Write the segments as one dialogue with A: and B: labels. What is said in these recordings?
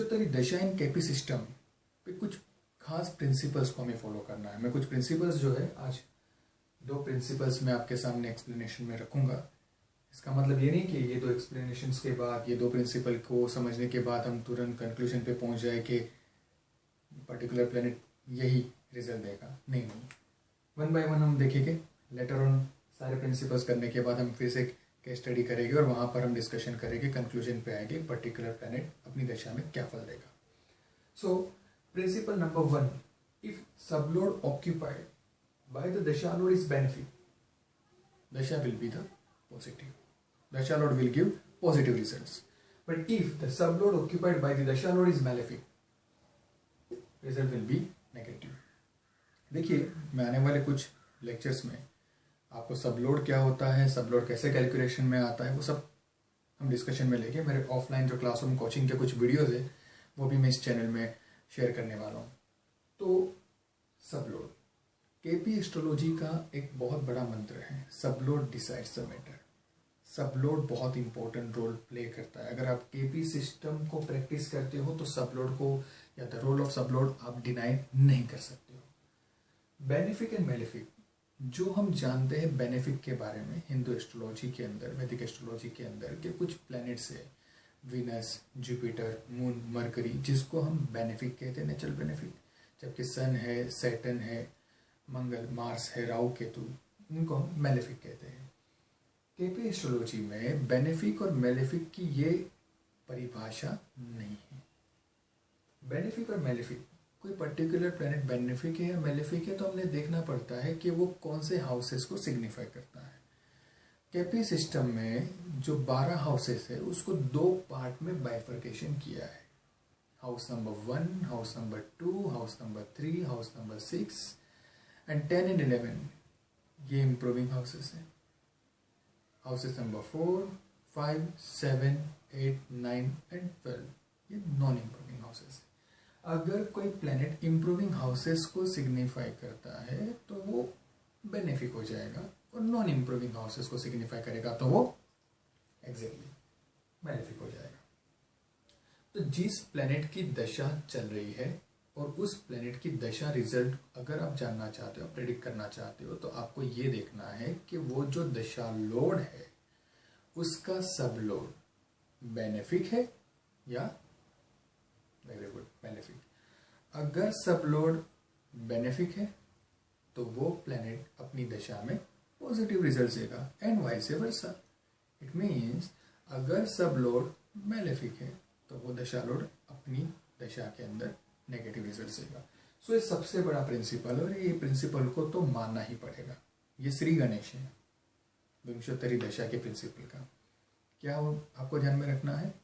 A: विंशोत्तरी दशा इन KP system पे कुछ खास प्रिंसिपल्स को हमें फॉलो करना है। मैं कुछ प्रिंसिपल्स जो है आज 2 प्रिंसिपल्स मैं आपके सामने एक्सप्लेनेशन में रखूंगा। इसका मतलब ये नहीं कि ये 2 एक्सप्लेनेशंस के बाद, ये 2 प्रिंसिपल को समझने के बाद हम तुरंत कंक्लूजन पे पहुंच जाए कि पर्टिकुलर प्लेनेट यही रिजल्ट देगा। नहीं, 1 बाय 1 हम देखेंगे। लेटर ऑन सारे प्रिंसिपल्स करने के बाद हम फिर से केस स्टडी करेंगे और वहाँ पर हम डिस्कशन करेंगे, कंक्लूजन पे आएंगे पर्टिकुलर प्लेनेट अपनी दशा में क्या फल देगा। So principle number 1, if sublord occupied by the dasha lord is benefic, dasha will be the positive, dasha lord will give positive results. But if the sublord occupied by the dasha lord is malefic, result will be negative. देखिए, मैं आने वाले कुछ lectures में आपको सबलोड क्या होता है, सबलोड कैसे कैलकुलेशन में आता है, वो सब हम डिस्कशन में लेके मेरे ऑफलाइन जो क्लासरूम कोचिंग के कुछ वीडियोस है वो भी मैं इस चैनल में शेयर करने वाला हूँ। तो सबलोड केपी एस्ट्रोलॉजी का एक बहुत बड़ा मंत्र है, सबलोड डिसाइड्स द मैटर। सबलोड बहुत इंपॉर्टेंट रोल प्ले करता है। अगर आप केपी सिस्टम को प्रैक्टिस करते हो तो सबलोड को या द रोल ऑफ सबलोड आप डिनाई नहीं कर सकते हो। बेनिफिक एंड मेलेफिक, जो हम जानते हैं बेनिफिक के बारे में हिंदू एस्ट्रोलॉजी के अंदर, वैदिक एस्ट्रोलॉजी के अंदर के कुछ प्लैनेट्स है, वीनस, जुपिटर, मून, मरकरी, जिसको हम बेनिफिक कहते हैं, नेचुरल बेनिफिक। जबकि सन है, सैटर्न है, मंगल, मार्स है, राहु, केतु, इनको हम मेलेफिक कहते हैं। केपी एस्ट्रोलॉजी में बेनिफिक और मेलेफिक की ये परिभाषा नहीं है। बेनिफिक और मेलेफिक, कोई पर्टिकुलर प्लैनेट बेनिफिक है या मेलेफिक है तो हमने देखना पड़ता है कि वो कौन से हाउसेस को सिग्निफाई करता है। केपी सिस्टम में जो 12 हाउसेस है उसको 2 पार्ट में बाइफर्केशन किया है। House number 1, house number 2, house number 3, house number 6 and 10 and 11 ये इम्प्रूविंग हाउसेस हैं। हाउसेस नंबर 4, 5, 7, 8, 9 एंड 12 ये नॉन इम्प्रूविंग हाउसेस हैं। अगर कोई प्लैनेट इम्प्रूविंग हाउसेस को सिग्निफाई करता है तो वो बेनिफिक हो जाएगा, और नॉन इम्प्रूविंग हाउसेस को सिग्निफाई करेगा तो वो एग्जैक्टली बेनिफिक हो जाएगा। तो जिस प्लैनेट की दशा चल रही है और उस प्लैनेट की दशा रिजल्ट अगर आप जानना चाहते हो, प्रेडिक्ट करना चाहते हो, तो आपको ये देखना है कि वो जो दशा लोड है उसका सब लोड बेनिफिक है या वेरी गुड बेनिफिक। अगर सब लोड बेनिफिक है तो वो प्लैनेट अपनी दशा में पॉजिटिव रिजल्ट देगा and vice versa. It means अगर सब लोड मेलेफिक है तो वो दशा लोड अपनी दशा के अंदर नेगेटिव रिजल्ट देगा। सो ये सबसे बड़ा प्रिंसिपल, और ये प्रिंसिपल को तो मानना ही पड़ेगा। ये श्री गणेश है विंशोत्तरी दशा के प्रिंसिपल का। क्या आपको ध्यान में रखना है?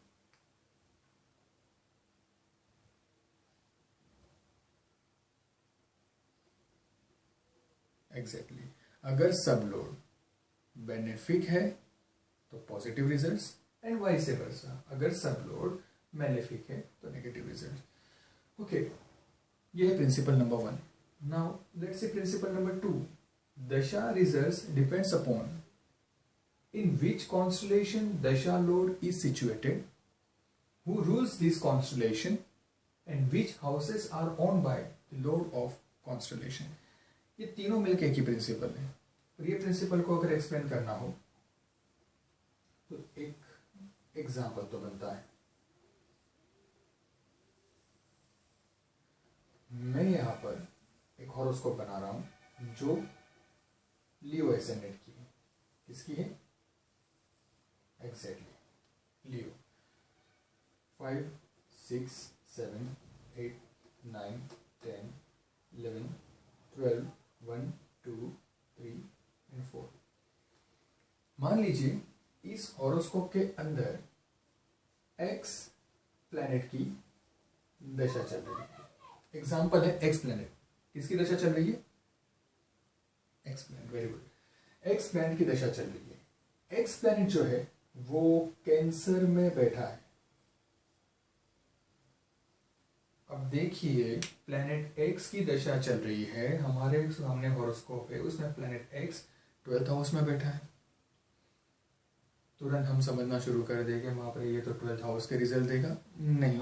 A: एग्जैक्टली अगर सब लोड बेनिफिक है तो positive results and vice versa. अगर सब लोड मेलेफिक है तो नेगेटिव रिजल्ट। ओके, ये है principal number 1। Now let's see principle number 2। दशा results depends upon in which constellation dasha lord is situated, who rules this constellation, and which houses are owned by the lord of constellation। ये तीनों मिलके एक ही principal है, और ये principal को अगर एक्सप्लेन करना हो तो एक एग्जाम्पल तो बनता है। मैं यहाँ पर एक हॉरोस्कोप बना रहा हूं जो लियो एसेंडेंट की है। किसकी है? Exactly Leo. 5, 6, 7, 8, 9, 10, 11, 12, 1, 2, 3 एंड 4। मान लीजिए इस हॉरोस्कोप के अंदर एक्स प्लैनेट की दशा चल रही है। एग्जाम्पल है एक्स प्लैनेट। किसकी दशा चल रही है? X planet. Very good. X planet की दशा चल रही है। एक्स प्लैनेट जो है वो कैंसर में बैठा है। अब देखिए प्लैनेट एक्स की दशा चल रही है, हमारे सामने हॉरोस्कोप है, उसमें प्लैनेट एक्स 12th हाउस में बैठा है। तुरंत हम समझना शुरू कर देंगे वहां पर ये तो 12th हाउस के रिजल्ट देगा। नहीं,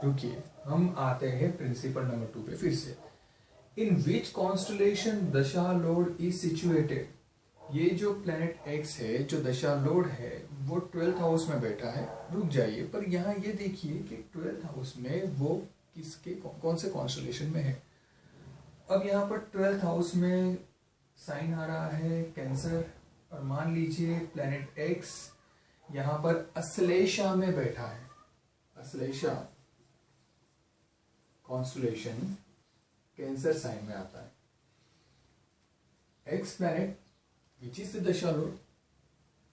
A: रुकिए, हम आते हैं प्रिंसिपल नंबर 2 पे फिर से। इन विच कॉन्स्टलेशन दशा लोड इज सिचुएटेड। ये जो प्लैनेट एक्स है, जो दशा लोड है, वो 12th हाउस में बैठा है। रुक जाइए, पर यहाँ ये देखिए कि 12th हाउस में वो किसके कौन से कॉन्स्टलेशन में है। अब यहाँ पर 12th हाउस में साइन आ रहा है कैंसर, और मान लीजिए प्लैनेट एक्स यहाँ पर अश्लेषा में बैठा है। अश्लेषा कॉन्स्टलेशन कैंसर साइन में आता है। X planet which is the dasha lord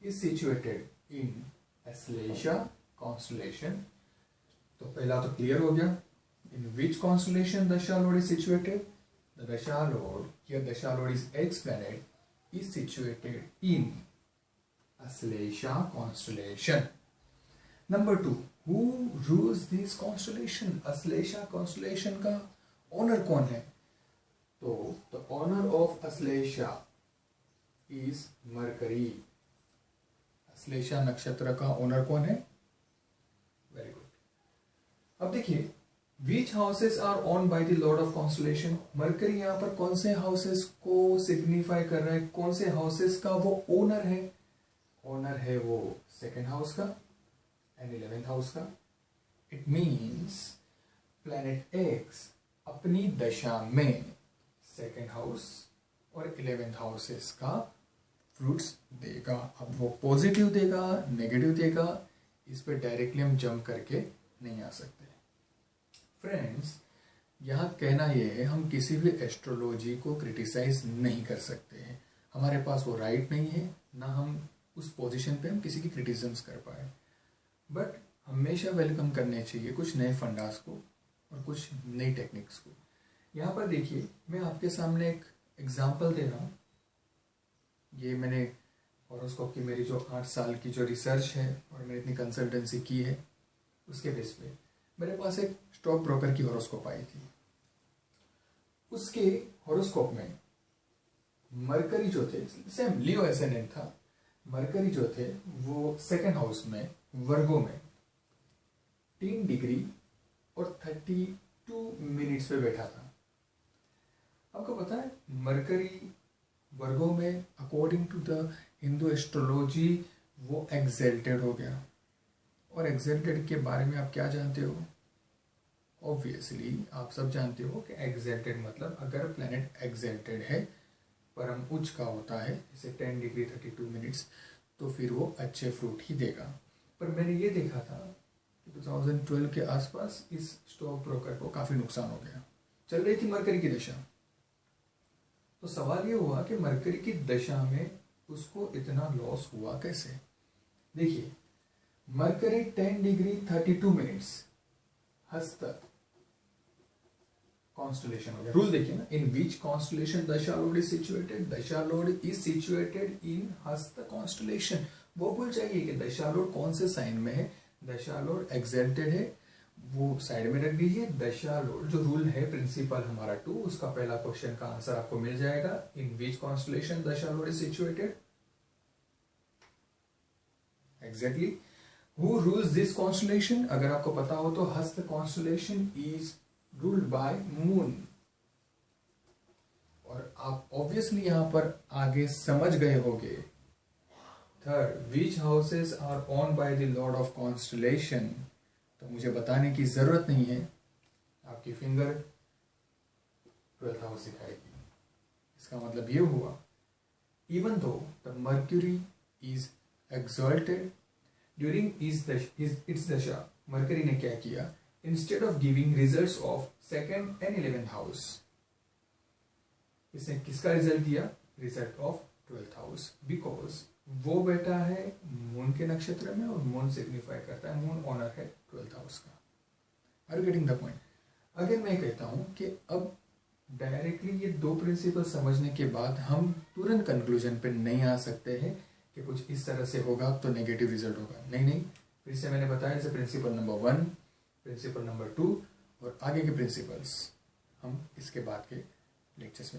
A: is situated in Aslesha constellation। तो पहला तो क्लियर हो गया। in which constellation dasha lord is situated? The dasha lord, here dasha lord is X planet, is situated in Aslesha constellation। Number 2, who rules this constellation? Aslesha constellation का owner कौन है? तो the owner of Aslesha is Mercury. Ashlesha नक्षत्र का owner कौन है? Very good. अब देखिए, which houses are own by the lord of constellation. Mercury यहाँ पर कौन से हाउसेस को सिग्निफाई कर रहा है, कौन से हाउसेस का वो ओनर है? ओनर है वो सेकेंड हाउस का एंड 11th हाउस का। इट मीन्स प्लैनेट एक्स अपनी दशा में सेकेंड हाउस और 11th हाउसेस का फ्रूट्स देगा। अब वो पॉजिटिव देगा, नेगेटिव देगा, इस पे डायरेक्टली हम जंप करके नहीं आ सकते। फ्रेंड्स, यहाँ कहना ये है, हम किसी भी एस्ट्रोलॉजी को क्रिटिसाइज नहीं कर सकते हैं। हमारे पास वो राइट नहीं है, ना हम उस पोजीशन पे हम किसी की क्रिटिसिज्म्स कर पाए। बट हमेशा वेलकम करने चाहिए कुछ नए फंडास को और कुछ नई टेक्निक्स को। यहाँ पर देखिए, मैं आपके सामने एक एग्जाम्पल दे रहा हूँ। ये मैंने हॉरोस्कोप की मेरी जो 8 साल की जो रिसर्च है और मैंने इतनी कंसल्टेंसी की है, उसके बेस पे मेरे पास एक स्टॉक ब्रोकर की हॉरोस्कोप आई थी। उसके हॉरोस्कोप में मरकरी जो थे, सेम लियो एसेंडेंट था, मरकरी जो थे वो सेकेंड हाउस में वर्गो में 3 डिग्री और 32 मिनट्स पे बैठा था। आपको पता है मरकरी वर्गों में according to the Hindu astrology वो एग्जल्टेड हो गया। और एग्जल्टेड के बारे में आप क्या जानते हो? ऑब्वियसली आप सब जानते हो कि एग्जल्टेड मतलब अगर प्लैनेट एग्जल्टेड है, परम उच्च का होता है, जैसे 10 डिग्री 32 मिनट्स, तो फिर वो अच्छे फ्रूट ही देगा। पर मैंने ये देखा था कि 2012 के आसपास इस स्टॉक ब्रोकर को काफ़ी नुकसान हो गया। चल रही थी मरकरी की दशा। तो सवाल ये हुआ कि मरकरी की दशा में उसको इतना लॉस हुआ कैसे? देखिए, मरकरी 10 डिग्री 32 मिनट्स हस्त कॉन्स्टलेशन हो गया। रूल देखिए ना, इन विच कॉन्स्टलेशन दशा लोड इज सिचुएटेड? दशा लोड इज सिचुएटेड इन हस्त कॉन्स्टलेशन। वो भूल जाइए कि दशा लोड कौन से साइन में है। दशा लोड एग्जल्टेड है, वो साइड में रख दीजिए। दशा लोड जो रूल है प्रिंसिपल हमारा 2, उसका पहला क्वेश्चन का आंसर आपको मिल जाएगा। इन विच कॉन्स्टलेशन दशा lord is situated? Exactly. Who rules this constellation? अगर आपको पता हो तो हस्त constellation is ruled by moon. और आप ऑब्वियसली यहां पर आगे समझ गए होंगे। Third, which houses are own by the lord of constellation? तो मुझे बताने की जरूरत नहीं है, आपकी फिंगर 12th हाउस दिखाएगी। इसका मतलब ये हुआ, even though the mercury is exalted during its दशा, मर्करी ने क्या किया? Instead of giving results of second and 11th house, इसने किसका रिजल्ट दिया? Result of 12th house, because वो बैठा है मून के नक्षत्र में और मून सिग्निफाई करता है, मून ऑनर है 12th हाउस का। Are you getting the point? अगर मैं कहता हूं कि अब डायरेक्टली ये 2 प्रिंसिपल समझने के बाद हम तुरंत कंक्लूजन पे नहीं आ सकते हैं कि कुछ इस तरह से होगा तो नेगेटिव रिजल्ट होगा। नहीं, फिर से मैंने बताया, जैसे प्रिंसिपल नंबर 1, प्रिंसिपल नंबर 2 और आगे के प्रिंसिपल्स हम इसके बाद के लेक्चर्स में